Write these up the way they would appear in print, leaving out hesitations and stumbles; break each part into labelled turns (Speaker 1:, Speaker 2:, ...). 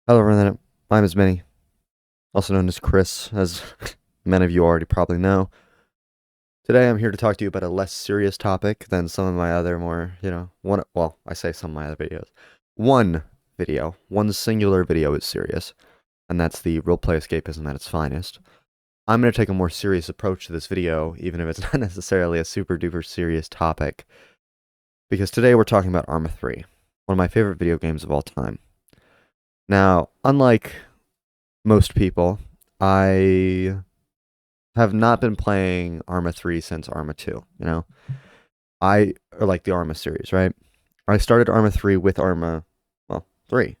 Speaker 1: Hello, Rant. My name is Minnie, also known as Chris, as many of you already probably know. Today, I'm here to talk to you about a less serious topic than some of my other more, I say some of my other videos. One singular video is serious, and that's the roleplay escapism at its finest. I'm going to take a more serious approach to this video, even if it's not necessarily a super duper serious topic, because today we're talking about Arma 3, one of my favorite video games of all time. Now, unlike most people, I have not been playing Arma 3 since Arma 2, or like the Arma series, right? I started Arma 3 with Arma, 3.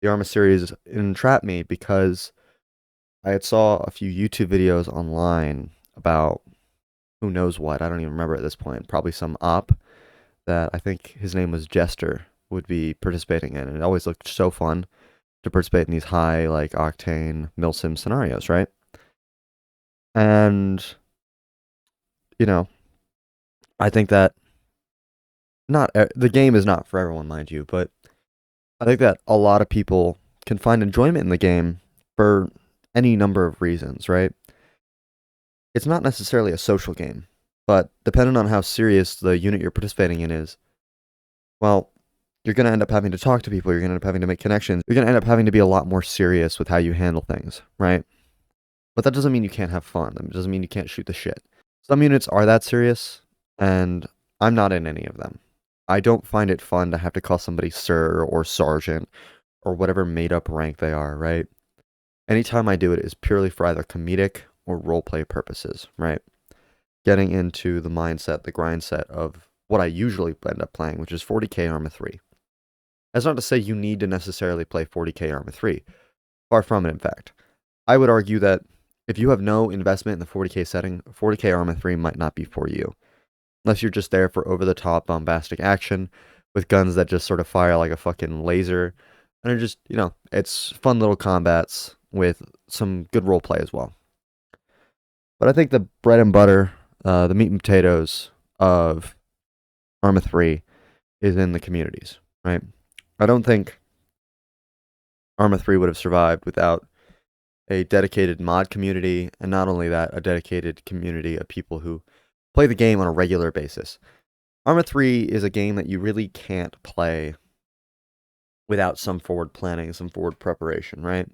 Speaker 1: The Arma series entrapped me because I had saw a few YouTube videos online about who knows what. I don't even remember at this point. Probably some op that I think his name was Jester would be participating in. And it always looked so fun to participate in these high, like, octane milsim scenarios, right? And, you know, I think that not the game is not for everyone, mind you, but I think that a lot of people can find enjoyment in the game for any number of reasons, right? It's not necessarily a social game, but depending on how serious the unit you're participating in is, well, you're going to end up having to talk to people, you're going to end up having to make connections, you're going to end up having to be a lot more serious with how you handle things, right? But that doesn't mean you can't have fun. It doesn't mean you can't shoot the shit. Some units are that serious, and I'm not in any of them. I don't find it fun to have to call somebody sir or sergeant or whatever made up rank they are, right? Anytime I do it is purely for either comedic or roleplay purposes, right? Getting into the mindset, the grind set of what I usually end up playing, which is 40k Arma 3. That's not to say you need to necessarily play 40k Arma 3. Far from it, in fact. I would argue that if you have no investment in the 40k setting, 40k Arma 3 might not be for you. Unless you're just there for over-the-top bombastic action with guns that just sort of fire like a fucking laser. And are just, it's fun little combats with some good role play as well. But I think the bread and butter, the meat and potatoes of Arma 3 is in the communities, right? I don't think Arma 3 would have survived without a dedicated mod community, and not only that, a dedicated community of people who play the game on a regular basis. Arma 3 is a game that you really can't play without some forward planning, some forward preparation, right?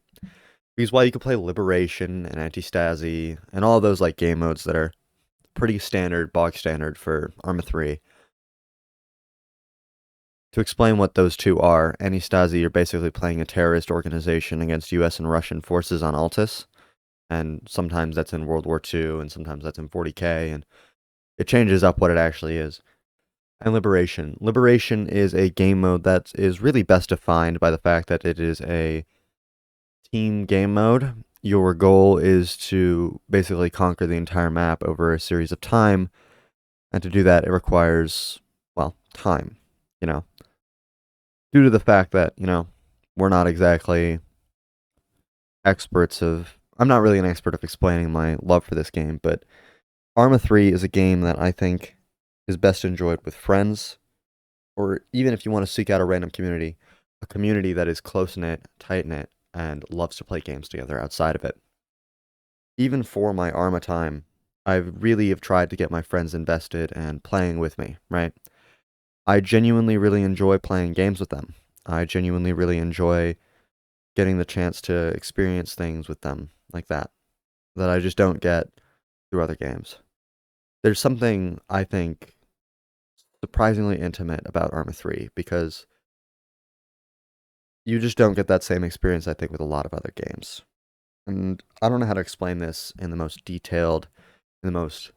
Speaker 1: Because while you can play Liberation and Anti-Stasi and all those like game modes that are pretty standard, bog standard for Arma 3, to explain what those two are, Anti-Stasi, you're basically playing a terrorist organization against US and Russian forces on Altus, and sometimes that's in World War II, and sometimes that's in 40k, and it changes up what it actually is. And Liberation. Liberation is a game mode that is really best defined by the fact that it is a team game mode. Your goal is to basically conquer the entire map over a series of time, and to do that, it requires, well, time, you know. Due to the fact that, we're not exactly experts of. I'm not really an expert of explaining my love for this game, but Arma 3 is a game that I think is best enjoyed with friends, or even if you want to seek out a random community, a community that is close knit, tight knit, and loves to play games together outside of it. Even for my Arma time, I really have tried to get my friends invested and playing with me, right? I genuinely really enjoy playing games with them. I genuinely really enjoy getting the chance to experience things with them like that I just don't get through other games. There's something I think surprisingly intimate about Arma 3 because you just don't get that same experience, I think, with a lot of other games. And I don't know how to explain this in the most detailed, in the most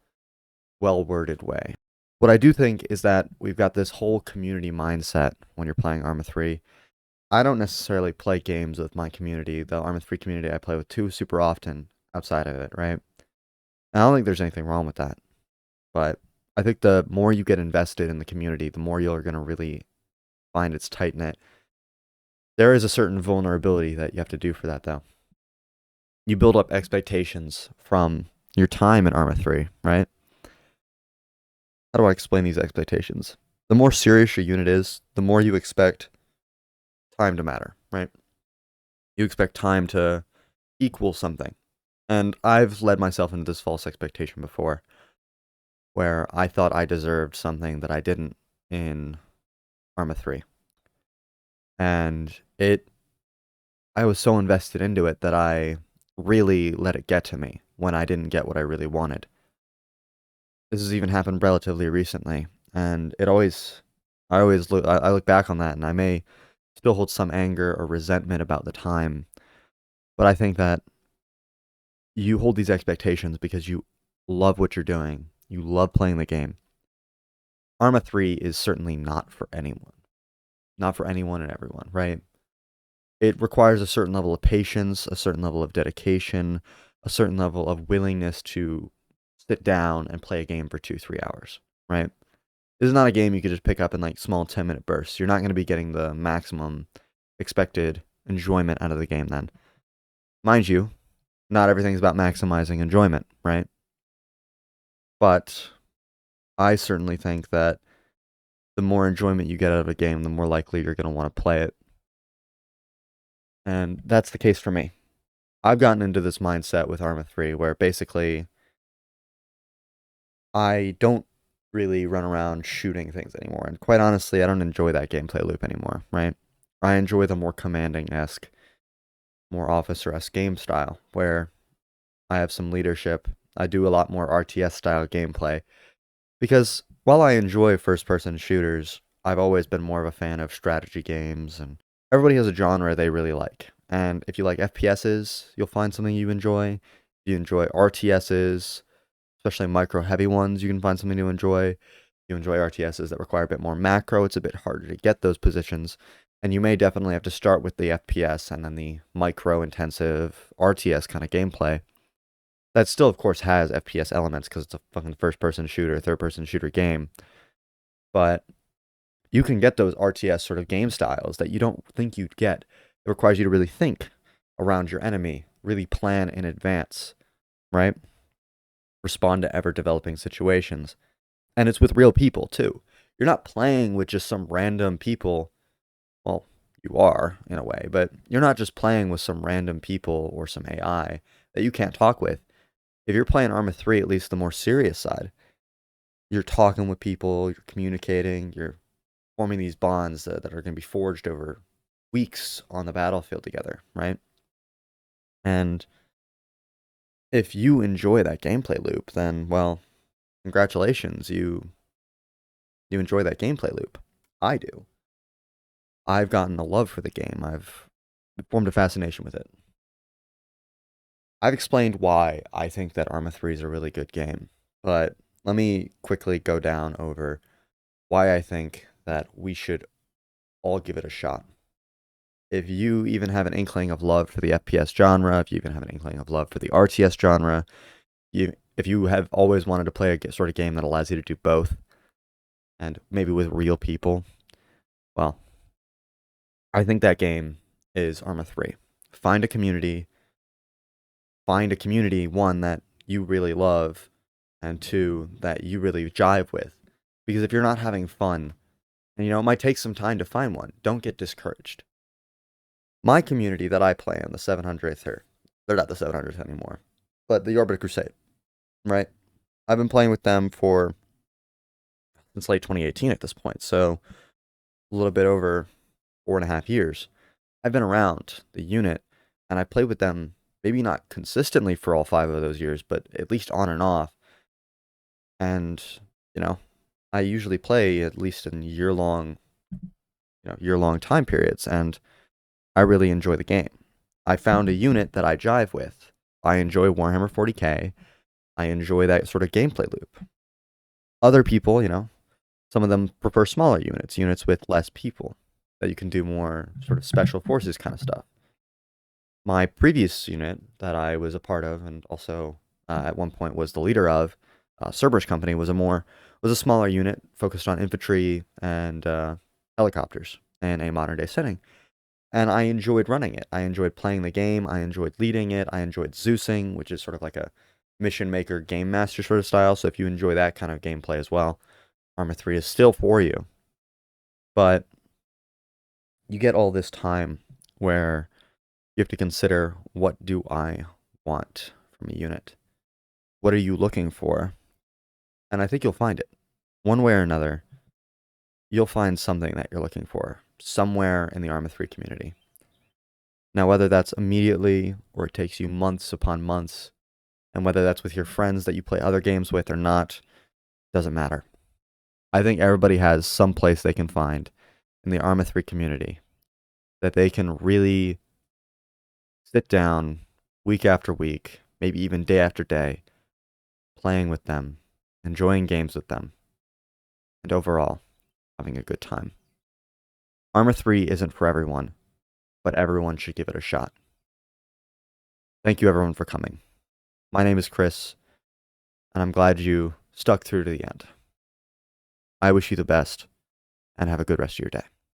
Speaker 1: well worded way. What I do think is that we've got this whole community mindset when you're playing Arma 3. I don't necessarily play games with my community, the Arma 3 community I play with too super often outside of it, right? And I don't think there's anything wrong with that. But I think the more you get invested in the community, the more you're going to really find it's tight knit. There is a certain vulnerability that you have to do for that, though. You build up expectations from your time in Arma 3, right? How do I explain these expectations? The more serious your unit is, the more you expect time to matter, right? You expect time to equal something. And I've led myself into this false expectation before, where I thought I deserved something that I didn't in Arma 3. And I was so invested into it that I really let it get to me when I didn't get what I really wanted. This has even happened relatively recently, and I look back on that, and I may still hold some anger or resentment about the time, but I think that you hold these expectations because you love what you're doing, you love playing the game. Arma 3 is certainly not for anyone, not for anyone and everyone, right? It requires a certain level of patience, a certain level of dedication, a certain level of willingness to sit down and play a game for 2, 3 hours, right? This is not a game you could just pick up in like small 10-minute bursts. You're not going to be getting the maximum expected enjoyment out of the game then. Mind you, not everything's about maximizing enjoyment, right? But I certainly think that the more enjoyment you get out of a game, the more likely you're going to want to play it. And that's the case for me. I've gotten into this mindset with Arma 3 where basically I don't really run around shooting things anymore. And quite honestly, I don't enjoy that gameplay loop anymore, right? I enjoy the more commanding-esque, more officer-esque game style where I have some leadership. I do a lot more RTS style gameplay because while I enjoy first-person shooters, I've always been more of a fan of strategy games, and everybody has a genre they really like. And if you like FPSs, you'll find something you enjoy. If you enjoy RTSs, especially micro heavy ones, you can find something to enjoy. You enjoy RTSs that require a bit more macro, it's a bit harder to get those positions. And you may definitely have to start with the FPS and then the micro intensive RTS kind of gameplay. That still, of course, has FPS elements because it's a fucking first person shooter, third person shooter game. But you can get those RTS sort of game styles that you don't think you'd get. It requires you to really think around your enemy, really plan in advance, right? Respond to ever developing situations. And it's with real people too. You're not playing with just some random people. Well, you are in a way, but you're not just playing with some random people or some AI that you can't talk with. If you're playing Arma 3, at least the more serious side, you're talking with people, you're communicating, you're forming these bonds that are going to be forged over weeks on the battlefield together, right? And if you enjoy that gameplay loop, then, well, congratulations, you enjoy that gameplay loop. I do. I've gotten a love for the game. I've formed a fascination with it. I've explained why I think that Arma 3 is a really good game, but let me quickly go down over why I think that we should all give it a shot. If you even have an inkling of love for the FPS genre, if you even have an inkling of love for the RTS genre, if you have always wanted to play a sort of game that allows you to do both, and maybe with real people, well, I think that game is Arma 3. Find a community, one, that you really love, and two, that you really jive with. Because if you're not having fun, and it might take some time to find one, don't get discouraged. My community that I play on the 700th, or they're not the 700th anymore, but the Orbiter Crusade, right? I've been playing with them since late 2018 at this point, so a little bit over 4.5 years. I've been around the unit, and I played with them maybe not consistently for all 5 of those years, but at least on and off. And, you know, I usually play at least in year-long time periods, and I really enjoy the game. I found a unit that I jive with. I enjoy Warhammer 40K. I enjoy that sort of gameplay loop. Other people, some of them prefer smaller units with less people, that you can do more sort of special forces kind of stuff. My previous unit that I was a part of, and also at one point was the leader of, Cerberus Company, was a smaller unit focused on infantry and helicopters in a modern day setting. And I enjoyed running it. I enjoyed playing the game. I enjoyed leading it. I enjoyed Zeusing, which is sort of like a mission maker game master sort of style. So if you enjoy that kind of gameplay as well, Arma 3 is still for you. But you get all this time where you have to consider, what do I want from a unit? What are you looking for? And I think you'll find it. One way or another, you'll find something that you're looking for somewhere in the Arma 3 community. Now, whether that's immediately or it takes you months upon months, and whether that's with your friends that you play other games with or not, doesn't matter. I think everybody has some place they can find in the Arma 3 community that they can really sit down week after week, maybe even day after day, playing with them, enjoying games with them, and overall, having a good time. Arma 3 isn't for everyone, but everyone should give it a shot. Thank you everyone for coming. My name is Chris, and I'm glad you stuck through to the end. I wish you the best, and have a good rest of your day.